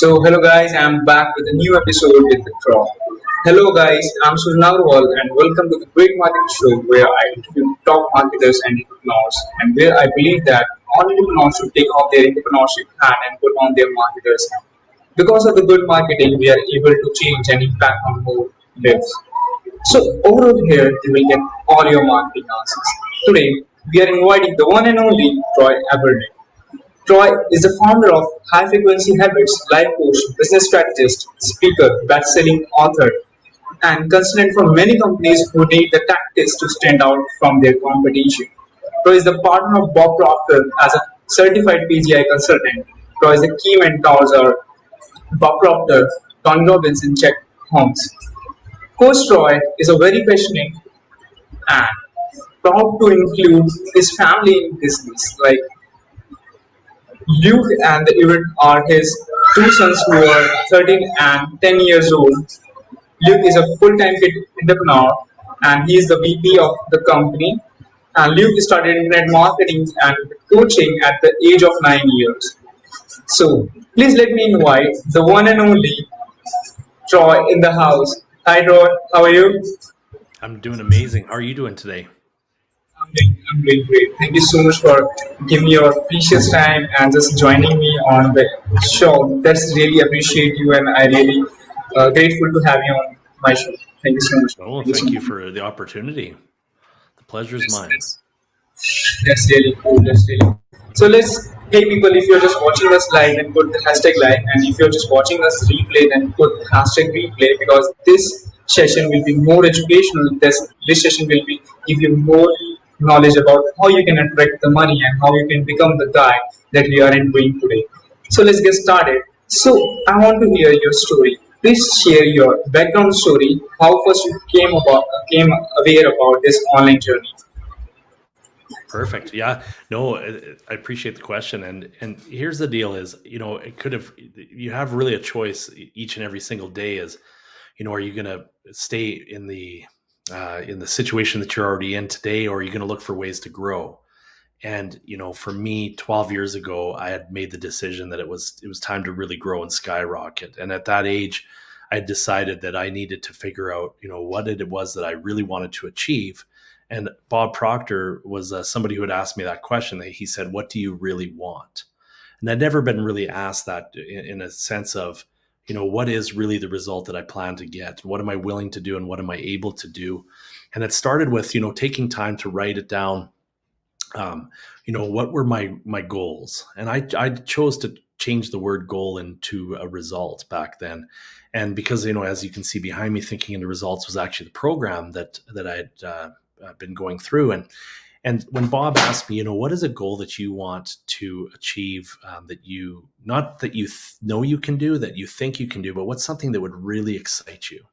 Hello guys, I'm back with a new episode with the Troy. Hello guys, I'm Suraj Nagarwal and welcome to the Great Market Show where I interview top marketers and entrepreneurs and where I believe that all entrepreneurs should take off their entrepreneurship hat and put on their marketers hat. Because of the good marketing, we are able to change and impact on more lives. Overall here, you will get all your marketing answers. Today, we are inviting the one and only Troy Aberle. Troy is the founder of High Frequency Habits, life coach, business strategist, speaker, best-selling author, and consultant for many companies who need the tactics to stand out from their competition. Troy is the partner of Bob Proctor as a certified PGI consultant. Troy is the key mentors are Bob Proctor, Tony Robbins, and Chet Holmes. Coach Troy is a very passionate and proud to include his family in business. Like Luke and Everett are his two sons who are 13 and 10 years old. Luke is a full-time entrepreneur and he is the VP of the company. And Luke started internet marketing and coaching at the age of 9 years. Please let me invite the one and only Troy in the house. Hi Troy, how are you? I'm doing amazing. How are you doing today? I'm doing great. Thank you so much for giving your precious time and just joining me on the show. That's really appreciate you, and I really grateful to have you on my show. Thank you so much. Oh, Thank you so thank you much. for the opportunity. The pleasure is That's, mine. that's, that's really cool. That's really cool. Hey people, if you're just watching us live, then put the hashtag live, and if you're just watching us replay, then put hashtag replay because this session will be more educational. This session will be give you more knowledge about how you can attract the money and how you can become the guy that we are doing today. Let's get started. I want to hear your story. Please share your background story. How first you came aware about this online journey. Perfect. Yeah. No, I appreciate the question. And here's the deal is, it could have, you have really a choice each and every single day is, are you going to stay in the situation that you're already in today, or are you going to look for ways to grow? And, for me, 12 years ago, I had made the decision that it was time to really grow and skyrocket. And at that age, I had decided that I needed to figure out, what it was that I really wanted to achieve. And Bob Proctor was somebody who had asked me that question. He said, "What do you really want?" And I'd never been really asked that in a sense of, what is really the result that I plan to get? What am I willing to do and what am I able to do? And it started with, taking time to write it down. What were my goals? And I chose to change the word goal into a result back then. And because, as you can see behind me, thinking into results was actually the program that I had been going through. And when Bob asked me, what is a goal that you want to achieve that you, not that you know you can do, that you think you can do, but what's something that would really excite you?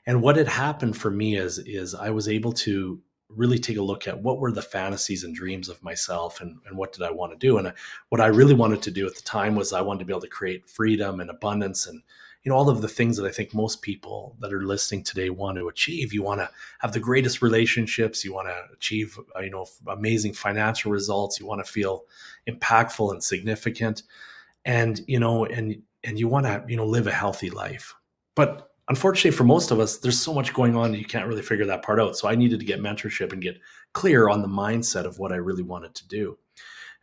And what had happened for me is I was able to really take a look at what were the fantasies and dreams of myself and what did I want to do. And what I really wanted to do at the time was I wanted to be able to create freedom and abundance and all of the things that I think most people that are listening today want to achieve. You want to have the greatest relationships. You want to achieve, amazing financial results. You want to feel impactful and significant, and and you want to, live a healthy life. But unfortunately, for most of us, there's so much going on that you can't really figure that part out. So I needed to get mentorship and get clear on the mindset of what I really wanted to do.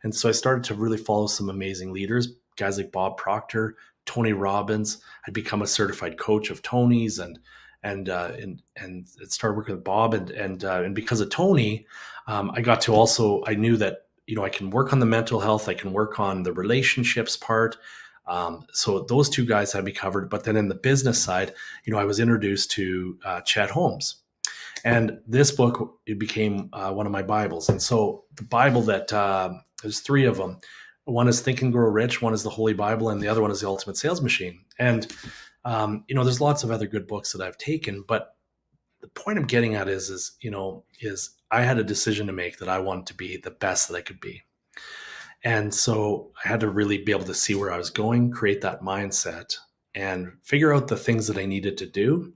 And so I started to really follow some amazing leaders, guys like Bob Proctor, Tony Robbins. I'd become a certified coach of Tony's and started working with Bob and because of Tony, I got to also, I knew that, I can work on the mental health. I can work on the relationships part. So those two guys had me covered. But then in the business side, I was introduced to Chet Holmes. And this book, it became one of my Bibles. And so the Bible that there's three of them. One is Think and Grow Rich. One is the Holy Bible. And the other one is The Ultimate Sales Machine. And, there's lots of other good books that I've taken. But the point I'm getting at is I had a decision to make that I wanted to be the best that I could be. And so I had to really be able to see where I was going, create that mindset, and figure out the things that I needed to do.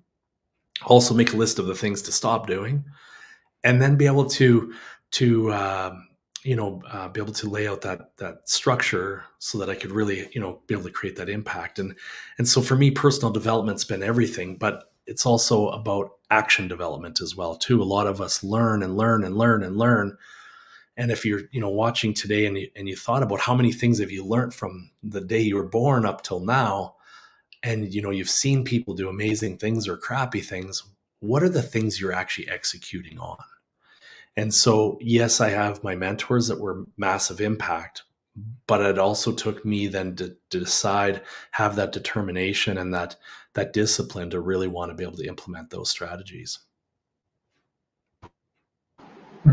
Also make a list of the things to stop doing, and then be able to be able to lay out that structure so that I could really, be able to create that impact. And so for me, personal development's been everything, but it's also about action development as well too. A lot of us learn and learn and learn and learn. And if you're, watching today and you thought about how many things have you learned from the day you were born up till now, and you've seen people do amazing things or crappy things, what are the things you're actually executing on? And so, yes, I have my mentors that were massive impact, but it also took me then to decide, have that determination and that discipline to really want to be able to implement those strategies.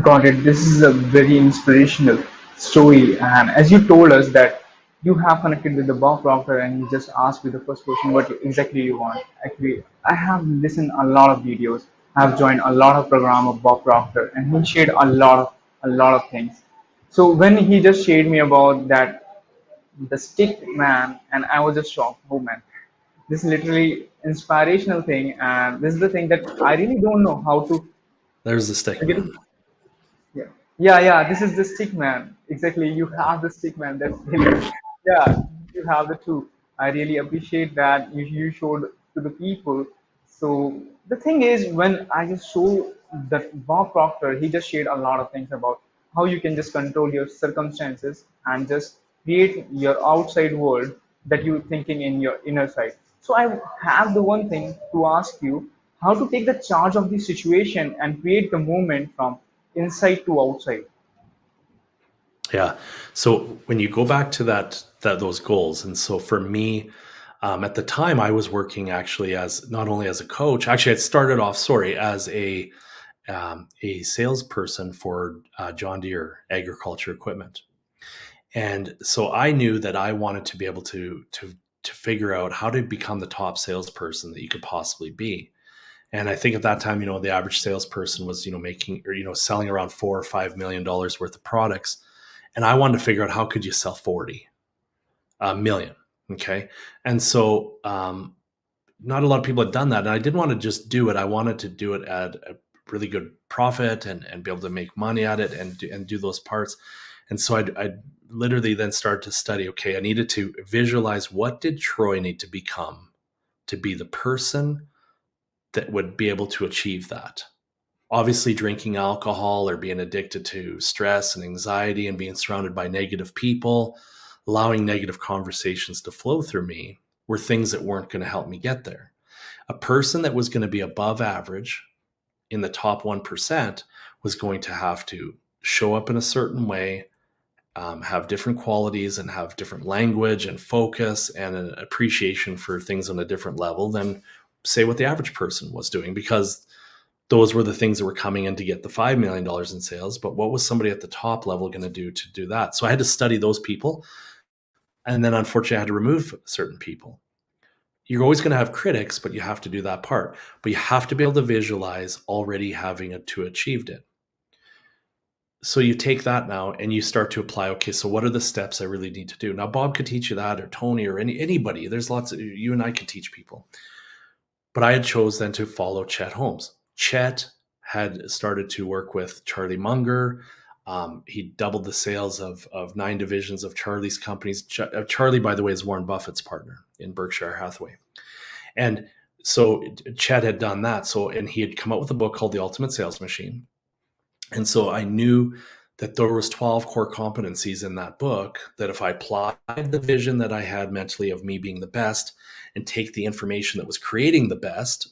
Got it. This is a very inspirational story. And as you told us that you have connected with the Bob Proctor and you just asked me the first question, what exactly you want. Actually, I have listened a lot of videos. I've joined a lot of program of Bob Proctor and he shared a lot of things. So when he just shared me about that the stick man, and I was just shocked. Oh man, this is literally inspirational thing, and this is the thing that I really don't know how to There's the stick get. man. Yeah, yeah. This is the stick man. Exactly. You have the stick man. That's really, yeah. You have the two. I really appreciate that you showed to the people. So the thing is, when I just show that Bob Proctor, he just shared a lot of things about how you can just control your circumstances and just create your outside world that you're thinking in your inner side. So I have the one thing to ask you: how to take the charge of the situation and create the movement from inside to outside. Yeah. So when you go back to those goals, and so for me, at the time, I was working actually as not only as a coach. Actually, I started off, sorry, as a salesperson for John Deere agriculture equipment. And so I knew that I wanted to be able to figure out how to become the top salesperson that you could possibly be. And I think at that time, the average salesperson was, making or selling around $4 or $5 million worth of products. And I wanted to figure out how could you sell 40 million. Okay. And so not a lot of people had done that. And I didn't want to just do it. I wanted to do it at a really good profit and be able to make money at it and do those parts. And so I literally then started to study, okay, I needed to visualize what did Troy need to become to be the person that would be able to achieve that. Obviously, drinking alcohol or being addicted to stress and anxiety and being surrounded by negative people, allowing negative conversations to flow through me were things that weren't going to help me get there. A person that was going to be above average in the top 1% was going to have to show up in a certain way, have different qualities and have different language and focus and an appreciation for things on a different level than, say, what the average person was doing, because those were the things that were coming in to get the $5 million in sales. But what was somebody at the top level going to do that? So I had to study those people. And then unfortunately, I had to remove certain people. You're always going to have critics, but you have to do that part. But you have to be able to visualize already having to achieved it. So you take that now and you start to apply, okay, so what are the steps I really need to do? Now, Bob could teach you that, or Tony, or anybody. There's lots of, you and I could teach people. But I had chose then to follow Chet Holmes. Chet had started to work with Charlie Munger. He doubled the sales of 9 divisions of Charlie's companies. Charlie, by the way, is Warren Buffett's partner in Berkshire Hathaway. And so Chet had done that. So, and he had come out with a book called The Ultimate Sales Machine. And so I knew that there was 12 core competencies in that book that if I applied the vision that I had mentally of me being the best and take the information that was creating the best,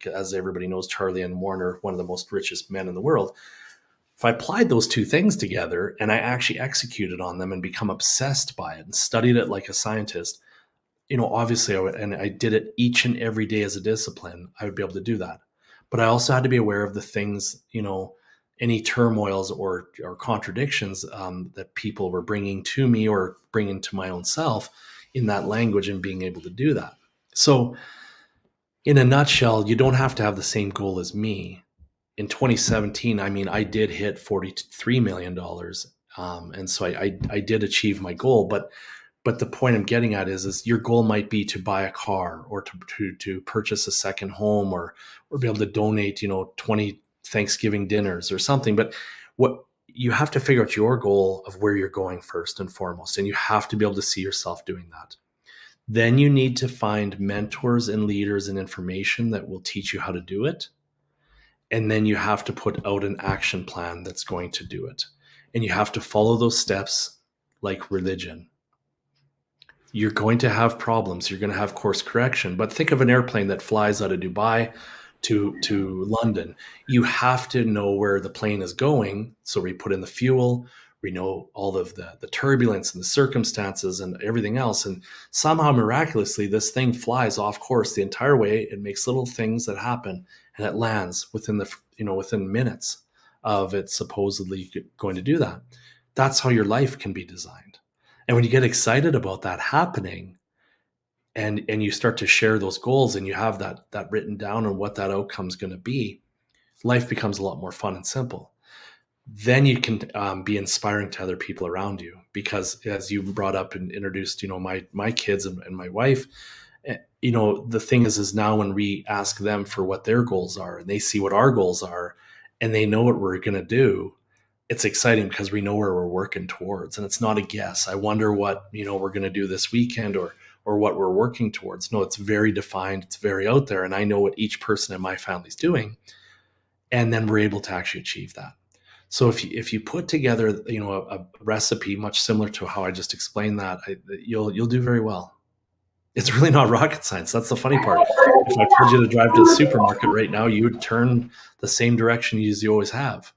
as everybody knows, Charlie and Warren are one of the most richest men in the world. If I applied those two things together and I actually executed on them and become obsessed by it and studied it like a scientist, obviously and I did it each and every day as a discipline, I would be able to do that. But I also had to be aware of the things, any turmoils or contradictions that people were bringing to me or bringing to my own self in that language and being able to do that. So in a nutshell, you don't have to have the same goal as me. In 2017, I did hit $43 million. And so I did achieve my goal, but the point I'm getting at is your goal might be to buy a car or to purchase a second home or be able to donate, 20 Thanksgiving dinners or something. But what you have to figure out your goal of where you're going first and foremost, and you have to be able to see yourself doing that. Then you need to find mentors and leaders and information that will teach you how to do it. And then you have to put out an action plan that's going to do it. And you have to follow those steps like religion. You're going to have problems. You're going to have course correction. But think of an airplane that flies out of Dubai to London. You have to know where the plane is going. So we put in the fuel, we know all of the turbulence and the circumstances and everything else. And somehow miraculously, this thing flies off course the entire way. It makes little things that happen and it lands within minutes of it supposedly going to do that. That's how your life can be designed. And when you get excited about that happening, and you start to share those goals and you have that written down on what that outcome is going to be, life becomes a lot more fun and simple. Then you can be inspiring to other people around you, because as you brought up and introduced, my kids and my wife, the thing is now when we ask them for what their goals are and they see what our goals are and they know what we're going to do, it's exciting because we know where we're working towards, and it's not a guess. I wonder what, we're going to do this weekend or what we're working towards. No, it's very defined. It's very out there. And I know what each person in my family is doing. And then we're able to actually achieve that. So if you put together, a recipe much similar to how I just explained that, you'll do very well. It's really not rocket science. That's the funny part. If I told you to drive to the supermarket right now, you would turn the same direction as you always have.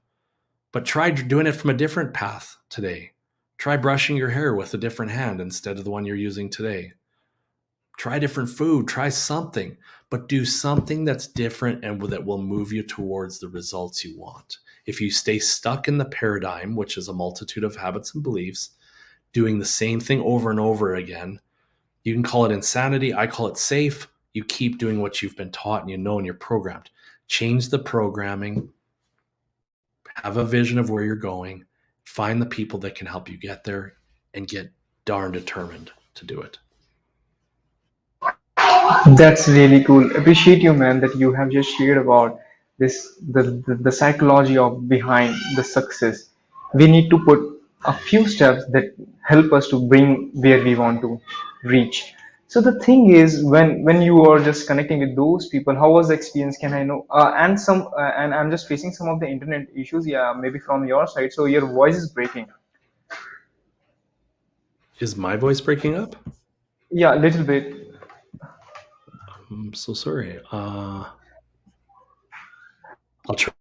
But try doing it from a different path today. Try brushing your hair with a different hand instead of the one you're using today. Try different food, try something, but do something that's different and that will move you towards the results you want. If you stay stuck in the paradigm, which is a multitude of habits and beliefs, doing the same thing over and over again, you can call it insanity. I call it safe. You keep doing what you've been taught and and you're programmed. Change the programming, have a vision of where you're going, find the people that can help you get there, and get darn determined to do it. That's really cool. Appreciate you, man, that you have just shared about the psychology of behind the success. We need to put a few steps that help us to bring where we want to reach. So the thing is, when you are just connecting with those people, how was the experience? Can I know? And I'm just facing some of the internet issues. Yeah, maybe from your side. So your voice is breaking. Is my voice breaking up? Yeah, a little bit. I'm so sorry. I'll try.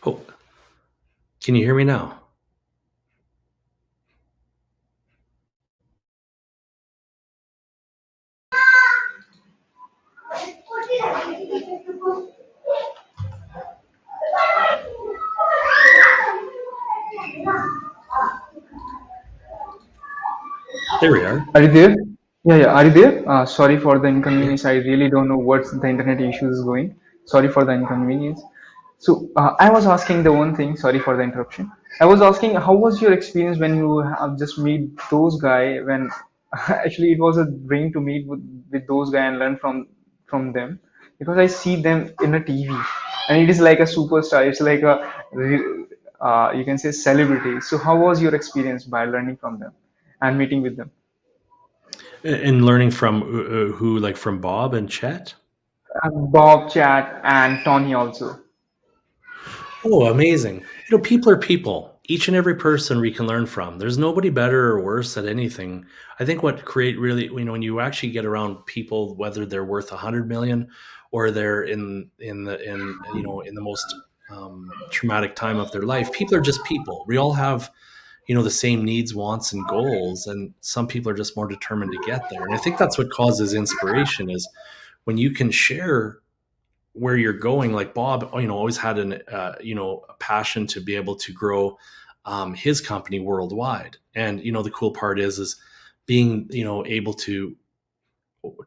Oh, can you hear me now? There we are. Are you there? Yeah. Are you there? Sorry for the inconvenience. I really don't know what's the internet issues is going. Sorry for the inconvenience. So I was asking the one thing. Sorry for the interruption. I was asking, how was your experience when you have just meet those guy? When actually it was a dream to meet with those guy and learn from them, because I see them in a TV, and it is like a superstar. It's like a you can say celebrity. So how was your experience by learning from them and meeting with them? And learning from who, like from Bob and Chet? Bob, Chat, and Tony also. Oh, amazing. People are people. Each and every person we can learn from. There's nobody better or worse at anything. I think what create really, when you actually get around people, whether they're worth 100 million or they're in the most traumatic time of their life, people are just people. We all have, the same needs, wants, and goals, and some people are just more determined to get there. And I think that's what causes inspiration, is when you can share where you're going. Like Bob, always had a passion to be able to grow his company worldwide. And the cool part is being, able to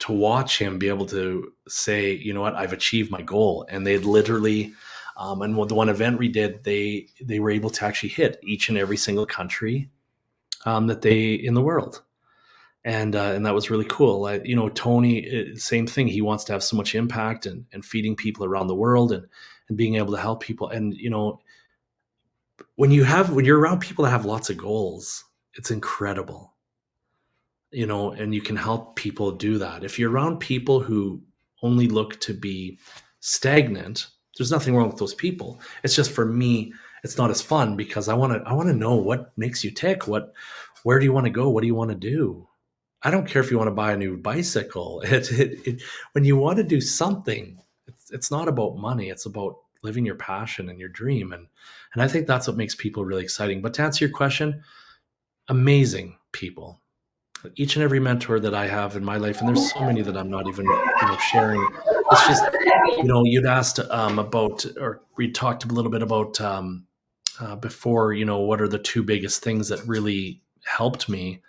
watch him be able to say, you know what, I've achieved my goal. And they'd literally, and the one event we did, they were able to actually hit each and every single country that they in the world. And that was really cool. Tony, same thing. He wants to have so much impact and feeding people around the world and being able to help people. And when you're around people that have lots of goals, it's incredible. And you can help people do that. If you're around people who only look to be stagnant, there's nothing wrong with those people. It's just, for me, it's not as fun, because I want to know what makes you tick. Where do you want to go? What do you want to do? I don't care if you want to buy a new bicycle. When you want to do something, it's not about money. It's about living your passion and your dream. And I think that's what makes people really exciting. But to answer your question, amazing people. Each and every mentor that I have in my life, and there's so many that I'm not even sharing. It's just, you'd asked about, or we talked a little bit about before, what are the two biggest things that really helped me.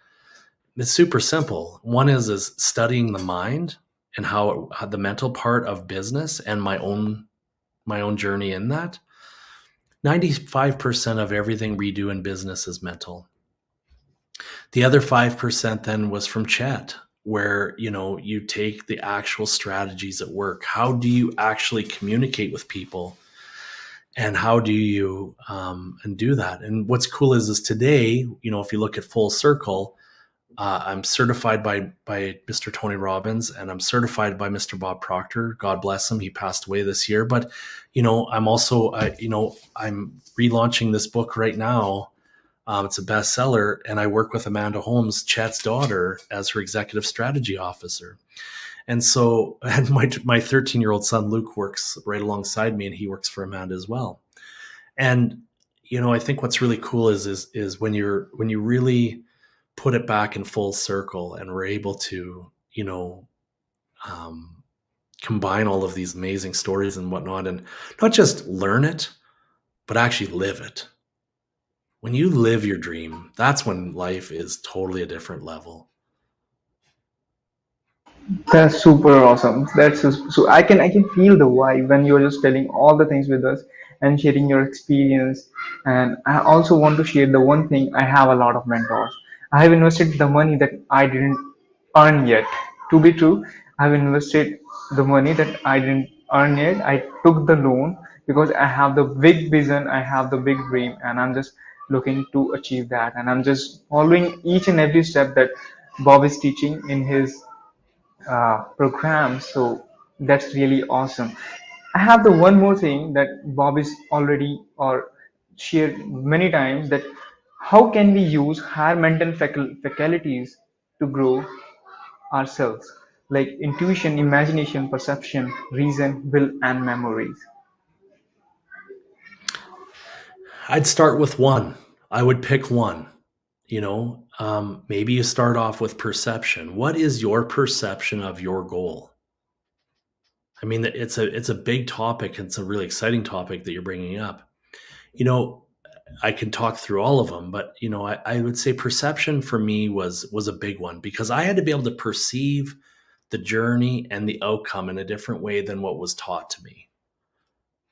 It's super simple. One is studying the mind and how the mental part of business and my own journey in that. 95% of everything we do in business is mental. The other 5% then was from Chet, where, you take the actual strategies at work. How do you actually communicate with people? And how do you and do that? And what's cool is today, if you look at full circle, I'm certified by Mr. Tony Robbins, and I'm certified by Mr. Bob Proctor. God bless him. He passed away this year. But, I'm also, I'm relaunching this book right now. It's a bestseller, and I work with Amanda Holmes, Chet's daughter, as her executive strategy officer. And so, and my 13-year-old son, Luke, works right alongside me, and he works for Amanda as well. And, I think what's really cool is when you really put it back in full circle, and we're able to, combine all of these amazing stories and whatnot, and not just learn it, but actually live it. When you live your dream, that's when life is totally a different level. That's super awesome. So I can feel the vibe when you're just telling all the things with us and sharing your experience. And I also want to share the one thing. I have a lot of mentors. I have invested the money that I didn't earn yet. To be true, I've invested the money that I didn't earn yet. I took the loan because I have the big vision, I have the big dream, and I'm just looking to achieve that. And I'm just following each and every step that Bob is teaching in his program. So that's really awesome. I have the one more thing that Bob is already or shared many times, that how can we use higher mental faculties to grow ourselves, like intuition, imagination, perception, reason, will, and memories. I'd start with one. I would pick one. Maybe you start off with perception. What is your perception of your goal? I mean, it's a big topic. It's a really exciting topic that you're bringing up. I can talk through all of them, but I would say perception for me was a big one, because I had to be able to perceive the journey and the outcome in a different way than what was taught to me.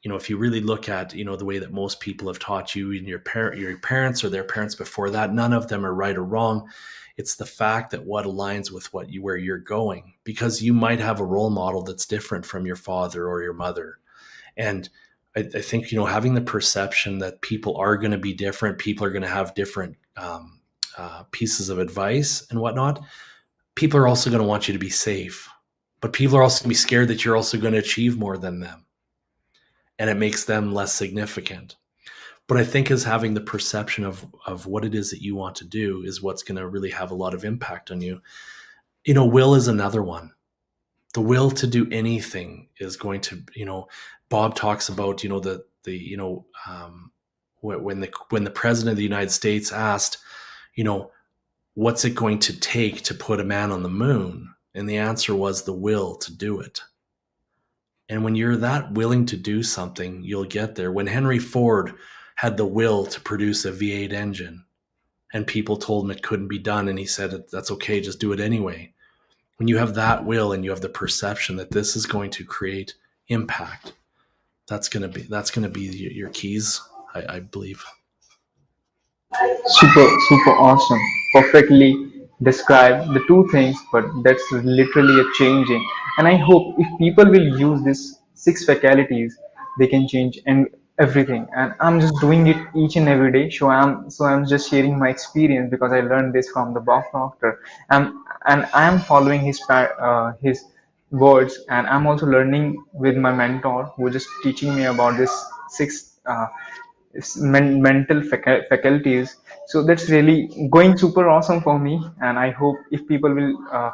If you really look at the way that most people have taught you, and your parents or their parents before that, none of them are right or wrong. It's the fact that what aligns with where you're going, because you might have a role model that's different from your father or your mother. And I think, having the perception that people are going to be different, people are going to have different pieces of advice and whatnot. People are also going to want you to be safe, but people are also going to be scared that you're also going to achieve more than them, and it makes them less significant. But I think as having the perception of what it is that you want to do is what's going to really have a lot of impact on you. Will is another one. The will to do anything is going to, Bob talks about, when the president of the United States asked, what's it going to take to put a man on the moon? And the answer was the will to do it. And when you're that willing to do something, you'll get there. When Henry Ford had the will to produce a V8 engine, and people told him it couldn't be done, and he said, that's okay, just do it anyway. When you have that will and you have the perception that this is going to create impact, that's going to be your keys, I believe. Super, super awesome. Perfectly described the two things, but that's literally a changing. And I hope if people will use these six faculties, they can change and everything. And I'm just doing it each and every day. So I'm just sharing my experience because I learned this from the Bob Proctor. And I'm following his words, and I'm also learning with my mentor who is just teaching me about this six mental faculties. So that's really going super awesome for me, and I hope if people will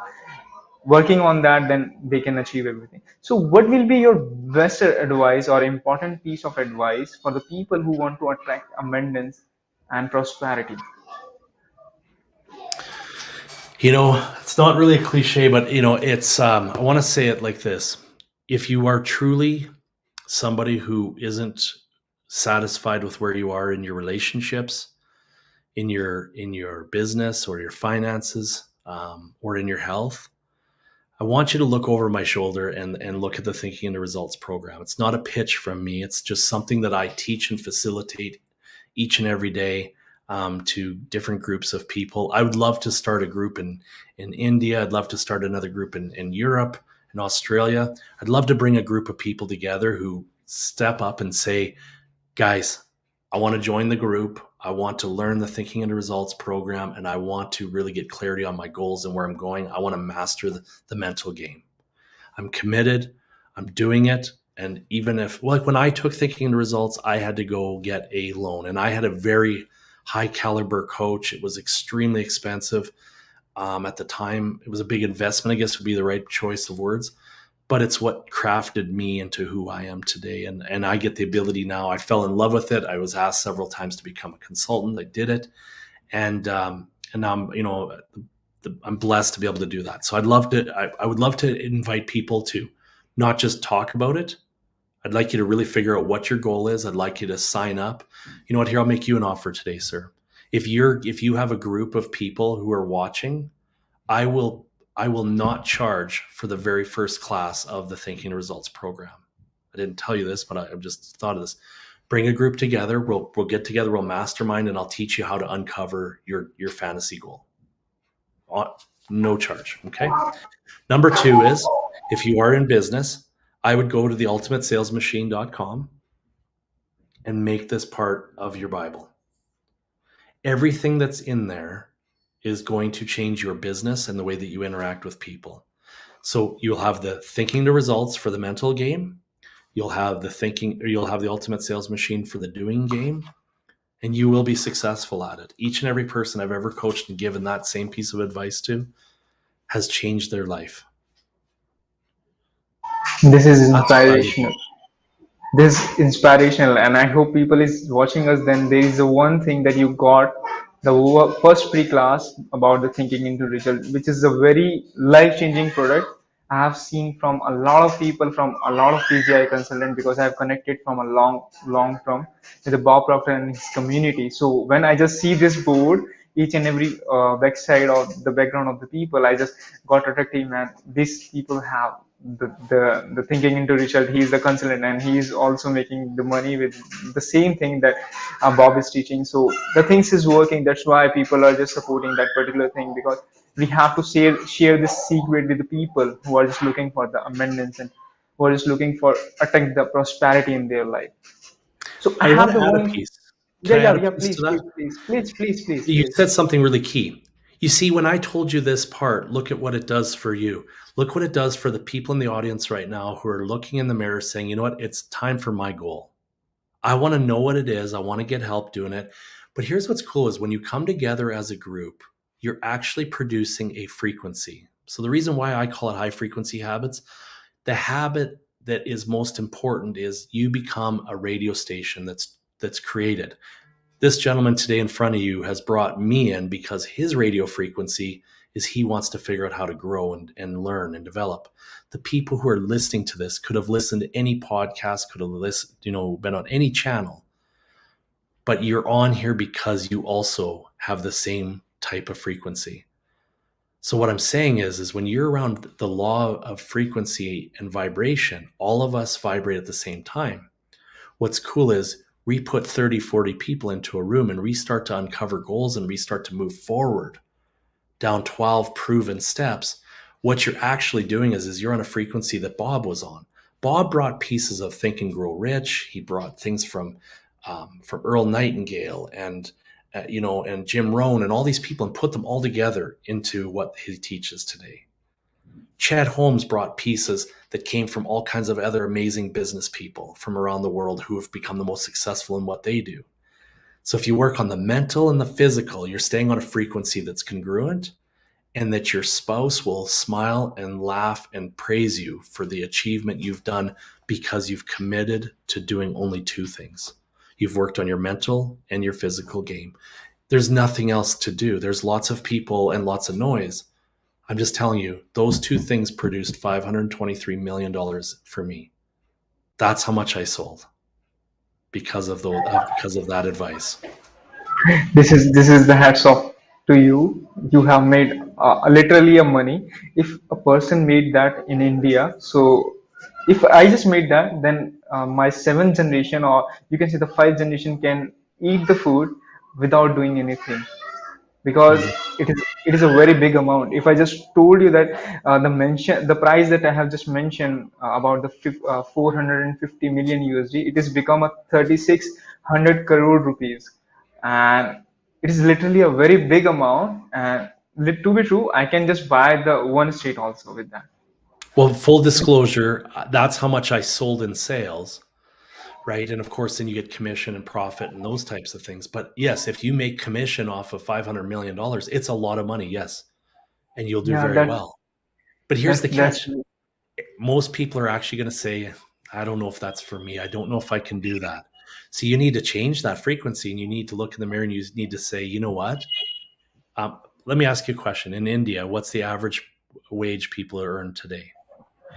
working on that, then they can achieve everything. So what will be your best advice or important piece of advice for the people who want to attract abundance and prosperity? It's not really a cliche, but it's I want to say it like this. If you are truly somebody who isn't satisfied with where you are in your relationships, in your business or your finances, or in your health, I want you to look over my shoulder and look at the Thinking into Results program. It's not a pitch from me. It's just something that I teach and facilitate each and every day, to different groups of people. I would love to start a group in India. I'd love to start another group in Europe and Australia. I'd love to bring a group of people together who step up and say, guys, I want to join the group. I want to learn the Thinking into Results program, and I want to really get clarity on my goals and where I'm going. I want to master the mental game. I'm committed. I'm doing it. And even if, like when I took Thinking into Results, I had to go get a loan, and I had a very high caliber coach. It was extremely expensive. At the time, it was a big investment, I guess would be the right choice of words. But it's what crafted me into who I am today. And I get the ability now. I fell in love with it. I was asked several times to become a consultant. I did it. And now I'm blessed to be able to do that. So I would love to invite people to not just talk about it. I'd like you to really figure out what your goal is. I'd like you to sign up. You know what? Here, I'll make you an offer today, sir. If you have a group of people who are watching, I will not charge for the very first class of the Thinking Results program. I didn't tell you this, but I've just thought of this. Bring a group together. We'll get together. We'll mastermind, and I'll teach you how to uncover your fantasy goal. No charge. Okay. Number 2 is, if you are in business, I would go to theultimatesalesmachine.com and make this part of your Bible. Everything that's in there is going to change your business and the way that you interact with people. So you'll have the Thinking to Results for the mental game. You'll have the Ultimate Sales Machine for the doing game, and you will be successful at it. Each and every person I've ever coached and given that same piece of advice to has changed their life. This is That's what I would inspirational. This inspirational, and I hope people is watching us. Then there is the one thing that you got the first pre-class about the thinking into result, which is a very life-changing product. I have seen from a lot of people, from a lot of PGI consultant, because I have connected from a long term with the Bob Proctor and his community. So when I just see this board, each and every backside or the background of the people, I just got attracted, man. These people have the thinking into result. He is the consultant, and he is also making the money with the same thing that Bob is teaching. So the things is working. That's why people are just supporting that particular thing, because we have to share this secret with the people who are just looking for the amendments and who are just looking for attack the prosperity in their life. So I I want have to the add a one. piece. Yeah, Can I yeah, add a yeah. piece to that? You Please. said something really key. You see, when I told you this part, look at what it does for you. Look what it does for the people in the audience right now who are looking in the mirror saying, you know what, it's time for my goal. I want to know what it is. I want to get help doing it. But here's what's cool is when you come together as a group, you're actually producing a frequency. So the reason why I call it high frequency habits, the habit that is most important is you become a radio station that's created. This gentleman today in front of you has brought me in because his radio frequency is he wants to figure out how to grow and learn and develop. The people who are listening to this could have listened to any podcast, could have listened, been on any channel. but you're on here because you also have the same type of frequency. So what I'm saying is when you're around the law of frequency and vibration, all of us vibrate at the same time. What's cool is we put 30, 40 people into a room and we start to uncover goals and we start to move forward down 12 proven steps. What you're actually doing is you're on a frequency that Bob was on. Bob brought pieces of Think and Grow Rich. He brought things from Earl Nightingale and and Jim Rohn and all these people and put them all together into what he teaches today. Chet Holmes brought pieces that came from all kinds of other amazing business people from around the world who have become the most successful in what they do. So if you work on the mental and the physical, you're staying on a frequency that's congruent, and that your spouse will smile and laugh and praise you for the achievement you've done because you've committed to doing only two things. You've worked on your mental and your physical game. There's nothing else to do. There's lots of people and lots of noise. I'm just telling you, those two things produced $523 million for me. That's how much I sold because of that advice. This is the hats off to you. You have made literally a money. If a person made that in India, so if I just made that, then my seventh generation, or you can say the fifth generation, can eat the food without doing anything, because Mhm. it is a very big amount. If I just told you that the price that I have just mentioned about the 450 million USD, it has become a 3600 crore rupees, and it is literally a very big amount. And to be true, I can just buy the one state also with that. Well, full disclosure, that's how much I sold in sales, right? And of course, then you get commission and profit and those types of things. But yes, if you make commission off of $500 million, it's a lot of money, yes, and you'll do Yeah, very well. But here's the that's catch. Most people are actually going to say, I don't know if that's for me. I don't know if I can do that. So you need to change that frequency, and you need to look in the mirror and you need to say, you know what? Let me ask you a question. In India, what's the average wage people earn today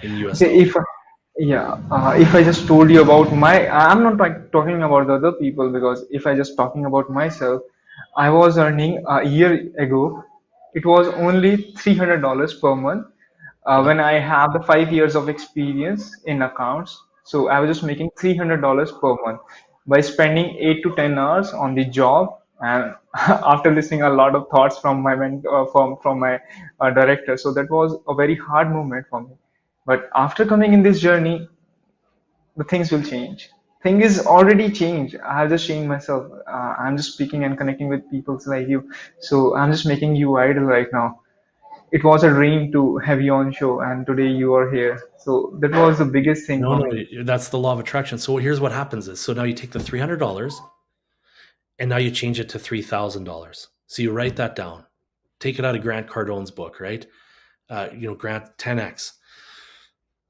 in US okay. dollars? If I just told you about I'm not like talking about the other people, because if I just talking about myself, I was earning a year ago, it was only $300 per month. Yep. When I have the 5 years of experience in accounts, so I was just making $300 per month by spending 8 to 10 hours on the job. And after listening a lot of thoughts from my from my director, so that was a very hard moment for me. But after coming in this journey, the things will change. Thing is already changed. I have just changed myself. I'm just speaking and connecting with people like you. So I'm just making you idol right now. It was a dream to have you on show, and today you are here. So that was the biggest thing No, for no, me. that's the law of attraction. So here's what happens is, so now you take the $300 and now you change it to $3,000. So you write that down. Take it out of Grant Cardone's book, right? Grant 10x.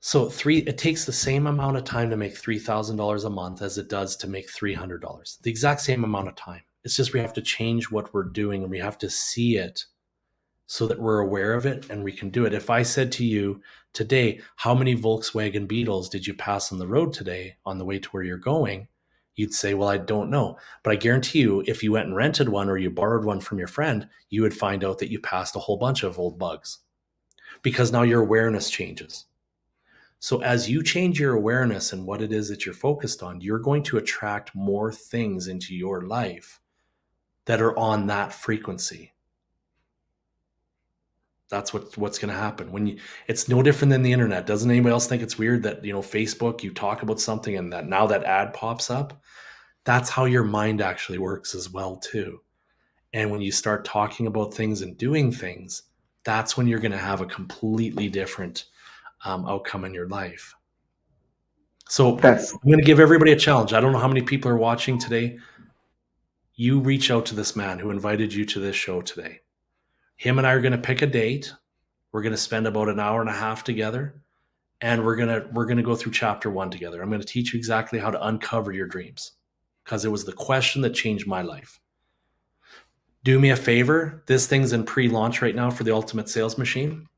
So it takes the same amount of time to make $3,000 a month as it does to make $300. The exact same amount of time. It's just we have to change what we're doing and we have to see it so that we're aware of it and we can do it. If I said to you today, how many Volkswagen Beetles did you pass on the road today on the way to where you're going? You'd say, well, I don't know. But I guarantee you, if you went and rented one or you borrowed one from your friend, you would find out that you passed a whole bunch of old bugs because now your awareness changes. So as you change your awareness and what it is that you're focused on, you're going to attract more things into your life that are on that frequency. That's what's going to happen when it's no different than the internet. Doesn't anybody else think it's weird that, Facebook, you talk about something and that now that ad pops up? That's how your mind actually works as well too. And when you start talking about things and doing things, that's when you're going to have a completely different outcome in your life. So That's I'm going to give everybody a challenge. I don't know how many people are watching today. You reach out to this man who invited you to this show today. Him and I are going to pick a date. We're going to spend about an hour and a half together, and we're going to go through chapter 1 together. I'm going to teach you exactly how to uncover your dreams, because it was the question that changed my life. Do me a favor. This thing's in pre-launch right now for the Ultimate Sales Machine.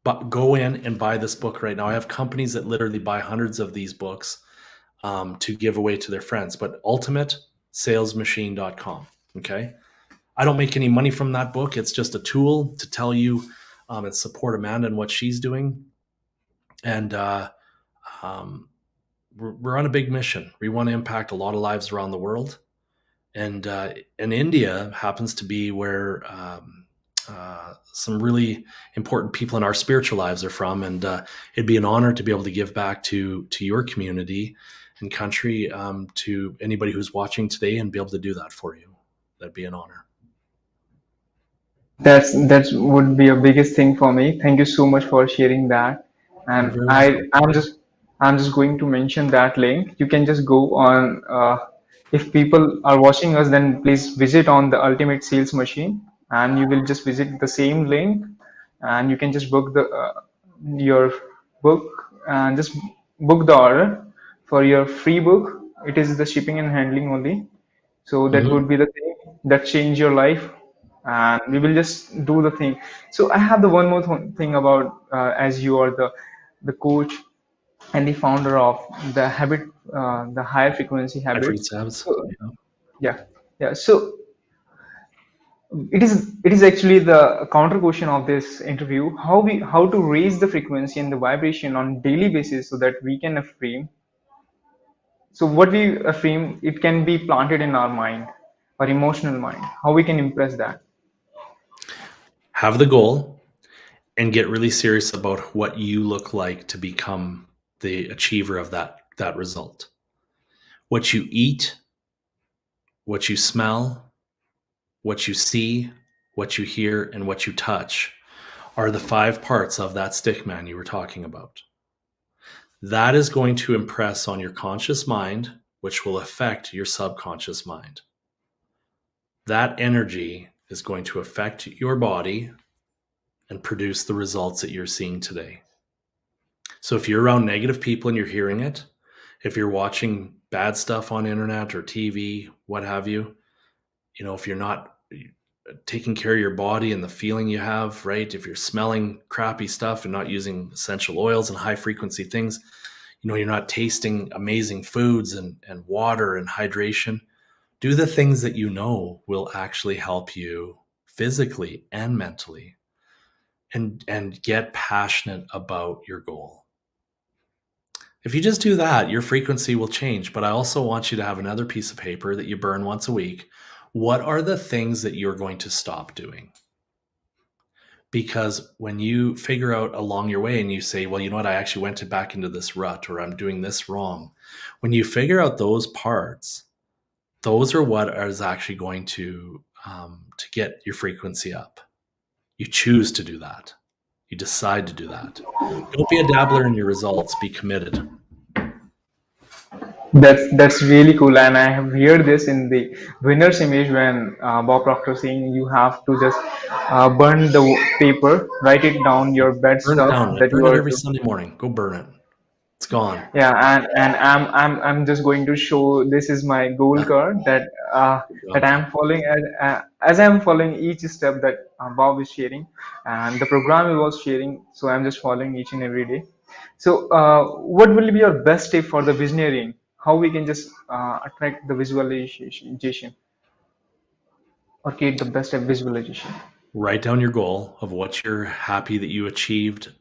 But go in and buy this book right now. I have companies that literally buy hundreds of these books to give away to their friends. But Ultimate salesmachine.com. Okay. I don't make any money from that book. It's just a tool to tell you and support Amanda and what she's doing. And um, we're on a big mission. We want to impact a lot of lives around the world. And India happens to be where some really important people in our spiritual lives are from. And it'd be an honor to be able to give back to your community and country, to anybody who's watching today, and be able to do that for you. That'd be an honor. That would be a biggest thing for me. Thank you so much for sharing that. You're And very welcome. I'm just going to mention that link. You can just go on. If people are watching us, then please visit on the Ultimate Sales Machine, and you will just visit the same link, and you can just book the your book, and just book the order for your free book. It is the shipping and handling only. So that Mhm. would be the thing that change your life, and we will just do the thing. So I have the one more thing about, as you are the coach and the founder of the habit, the higher frequency High habits. frequency habits. So Yeah. yeah, yeah. So it is actually the counter question of this interview: how to raise the frequency and the vibration on daily basis so that we can affirm. So what we affirm, it can be planted in our mind or emotional mind. How we can impress that. Have the goal and get really serious about what you look like to become the achiever of that result. What you eat, what you smell, what you see, what you hear, and what you touch are the 5 parts of that stick man you were talking about. That is going to impress on your conscious mind, which will affect your subconscious mind. That energy is going to affect your body and produce the results that you're seeing today. So if you're around negative people and you're hearing it, if you're watching bad stuff on internet or TV, what have you, if you're not taking care of your body and the feeling you have, right? If you're smelling crappy stuff and not using essential oils and high frequency things, you're not tasting amazing foods and water and hydration, do the things that will actually help you physically and mentally, and get passionate about your goal. If you just do that, your frequency will change. But I also want you to have another piece of paper that you burn once a week. What are the things that you're going to stop doing? Because when you figure out along your way and you say, well, you know what, I actually went back into this rut, or I'm doing this wrong. When you figure out those parts, those are what is actually going to get your frequency up. You choose to do that. You decide to do that. Don't be a dabbler in your results. Be committed. That's really cool, and I have heard this in the winner's image when Bob Proctor saying you have to just burn the paper, write it down, your bad Burn it stuff down. I that you burn it are every doing. Sunday morning. Go burn it. It's gone. Yeah, and I'm just going to show this is my goal Yeah, card that good that job. I'm following as I'm following each step that Bob is sharing and the program he was sharing. So I'm just following each and every day. So what will be your best tip for the visionary? How we can just attract the visualization or create the best visualization? Write down your goal of what you're happy that you achieved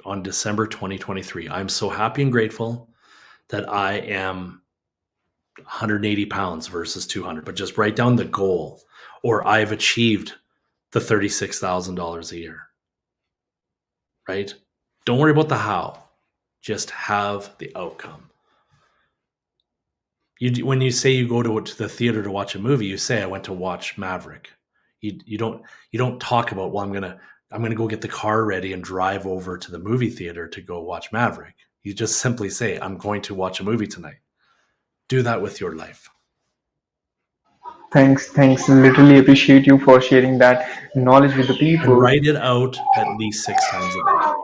on December 2023. I'm so happy and grateful that I am 180 pounds versus 200, but just write down the goal, or I've achieved the $36,000 a year, right? Don't worry about the how, just have the outcome. When you say you go to the theater to watch a movie, you say I went to watch Maverick. You don't talk about, well, I'm gonna go get the car ready and drive over to the movie theater to go watch Maverick. You just simply say, I'm going to watch a movie tonight. Do that with your life. Thanks. Literally appreciate you for sharing that knowledge with the And people. write it out at least 6 times a day. Right?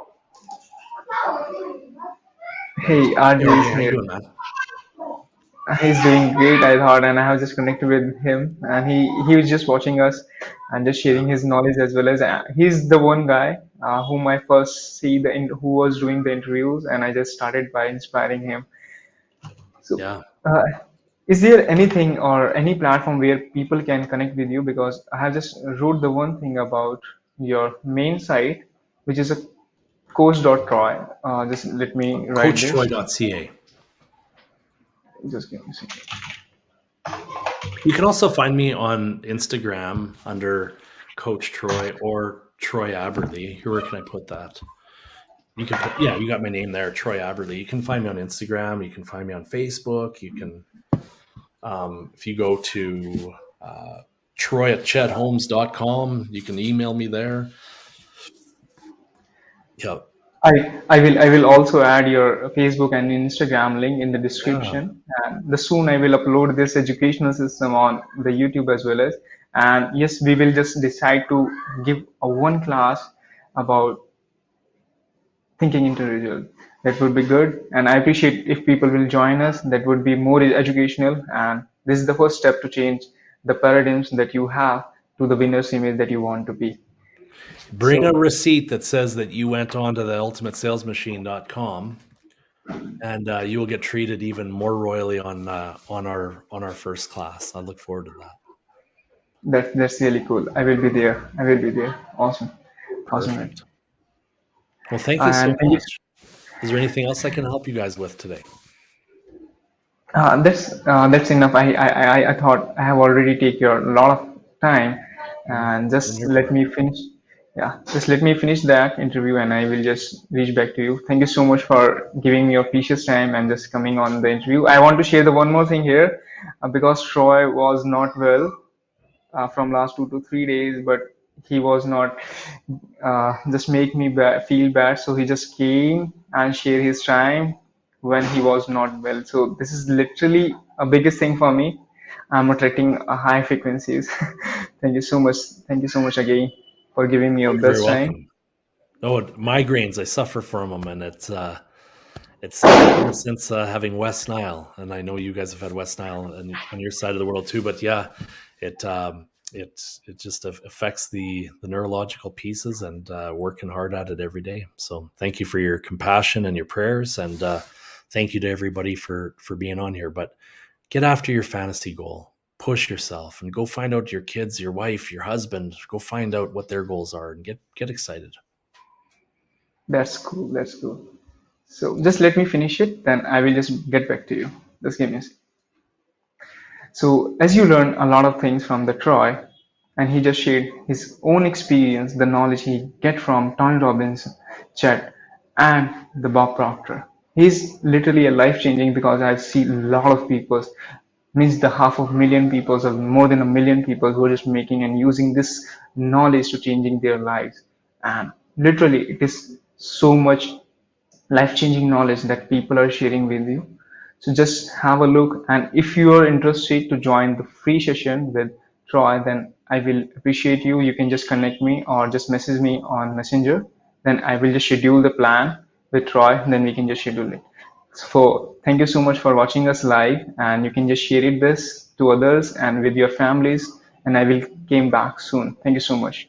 Hey, Hey, RJ is RJ, how you here. doing, man? He's doing great, I thought, and I have just connected with him, and he was just watching us and just Yeah, sharing his knowledge as well as he's the one guy whom I first see who was doing the interviews, and I just started by inspiring him. So yeah. uh, Is there anything or any platform where people can connect with you? Because I have just wrote the one thing about your main site, which is a coach.troy. Just let me write this. coachtroy.ca. Just give me a second. You can also find me on Instagram under Coach Troy or Troy Aberle. Where can I put that? You can put, yeah, you got my name there, Troy Aberle. You can find me on Instagram. You can find me on Facebook. You can, if you go to Troy at ChetHolmes.com, you can email me there. Yeah. I will also add your Facebook and Instagram link in the Yeah. description. And the soon I will upload this educational system on the YouTube as well as. And yes, we will just decide to give a one class about thinking individual. That would be good. And I appreciate if people will join us. That would be more educational. And this is the first step to change the paradigms that you have to the winner's image that you want to be. Bring a So receipt that says that you went on to the ultimatesalesmachine.com, and you will get treated even more royally on our first class. I look forward to that. that's really cool. I will be there. I will be there. Awesome. Awesome, man. Perfect. Well, thank you so And thank you. much. Is there anything else I can help you guys with today? That's enough. I thought I have already taken your lot of time, and I'm just here let for it. me finish. Yeah, just let me finish that interview, and I will just reach back to you. Thank you so much for giving me your precious time and just coming on the interview. I want to share the one more thing here, because Troy was not well from last 2 to 3 days, but he was not just make me feel bad. So he just came and shared his time when he was not well. So this is literally a biggest thing for me. I'm attracting high frequencies. Thank you so much. Thank you so much again for giving me Oh, your you're very best time. welcome. Oh, migraines, I suffer from them, and it's ever since having West Nile, and I know you guys have had West Nile on your side of the world too. But yeah, it just affects the neurological pieces, and working hard at it every day. So thank you for your compassion and your prayers, and thank you to everybody for being on here. But get after your fantasy goal, push yourself, and go find out your kids, your wife, your husband. Go find out what their goals are, and get excited. That's cool. That's cool. So just let me finish it, then I will just get back to you. Just give me a second. So, as you learn a lot of things from the Troy, and he just shared his own experience, the knowledge he get from Tony Robbins, Chet, and the Bob Proctor. He's literally a life changing, because I've seen a lot of people, means the half of million people or more than a million people who are just making and using this knowledge to changing their lives. And literally, it is so much life-changing knowledge that people are sharing with you. So just have a look, and if you are interested to join the free session with Troy, then I will appreciate you. You can just connect me or just message me on Messenger. Then I will just schedule the plan with Troy. Then we can just schedule it. So thank you so much for watching us live, and you can just share it this to others and with your families. And I will came back soon. Thank you so much.